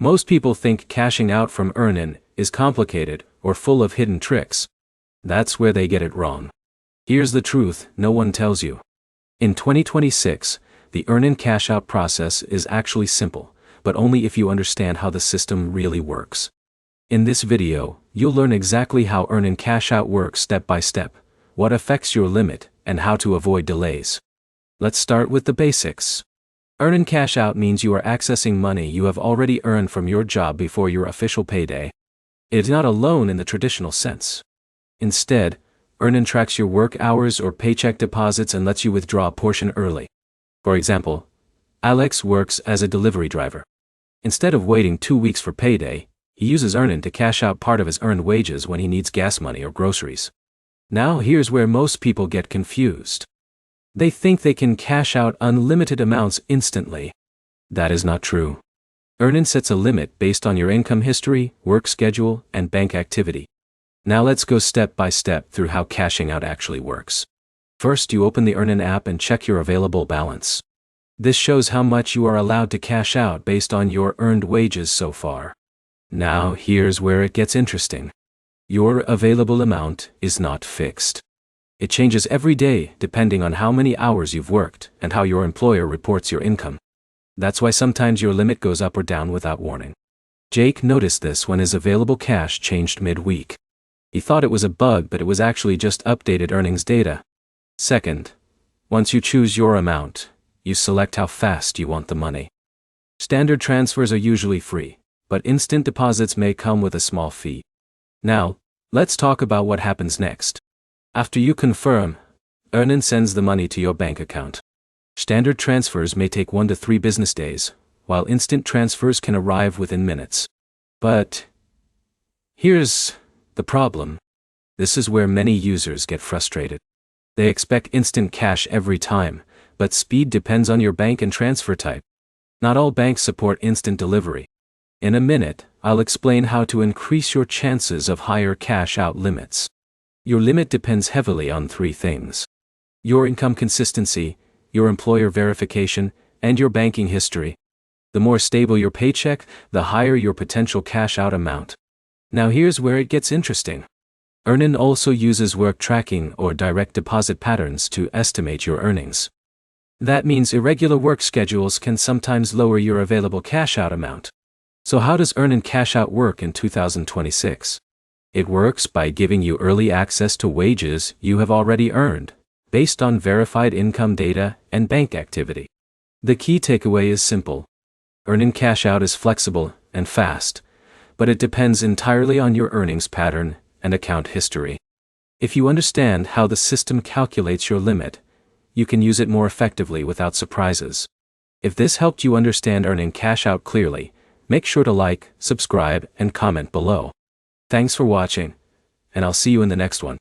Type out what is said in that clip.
Most people think cashing out from Earnin is complicated or full of hidden tricks. That's where they get it wrong. Here's the truth no one tells you. In 2026, the Earnin cash-out process is actually simple, but only if you understand how the system really works. In this video, you'll learn exactly how Earnin cash-out works step by step, what affects your limit, and how to avoid delays. Let's start with the basics. Earnin cash-out means you are accessing money you have already earned from your job before your official payday. It's not a loan in the traditional sense. Instead, Earnin tracks your work hours or paycheck deposits and lets you withdraw a portion early. For example, Alex works as a delivery driver. Instead of waiting 2 weeks for payday, he uses Earnin to cash out part of his earned wages when he needs gas money or groceries. Now here's where most people get confused. They think they can cash out unlimited amounts instantly. That is not true. Earnin sets a limit based on your income history, work schedule, and bank activity. Now let's go step by step through how cashing out actually works. First, you open the Earnin app and check your available balance. This shows how much you are allowed to cash out based on your earned wages so far. Now here's where it gets interesting. Your available amount is not fixed. It changes every day depending on how many hours you've worked and how your employer reports your income. That's why sometimes your limit goes up or down without warning. Jake noticed this when his available cash changed mid-week. He thought it was a bug, but it was actually just updated earnings data. Second, once you choose your amount, you select how fast you want the money. Standard transfers are usually free, but instant deposits may come with a small fee. Now, let's talk about what happens next. After you confirm, Earnin sends the money to your bank account. Standard transfers may take 1 to 3 business days, while instant transfers can arrive within minutes. But here's the problem. This is where many users get frustrated. They expect instant cash every time, but speed depends on your bank and transfer type. Not all banks support instant delivery. In a minute, I'll explain how to increase your chances of higher cash out limits. Your limit depends heavily on 3 things: your income consistency, your employer verification, and your banking history. The more stable your paycheck, the higher your potential cash out amount. Now here's where it gets interesting. Earnin also uses work tracking or direct deposit patterns to estimate your earnings. That means irregular work schedules can sometimes lower your available cash out amount. So how does Earnin cash out work in 2026? It works by giving you early access to wages you have already earned, based on verified income data and bank activity. The key takeaway is simple. Earnin cash out is flexible and fast, but it depends entirely on your earnings pattern and account history. If you understand how the system calculates your limit, you can use it more effectively without surprises. If this helped you understand Earnin cash out clearly, make sure to like, subscribe, and comment below. Thanks for watching, and I'll see you in the next one.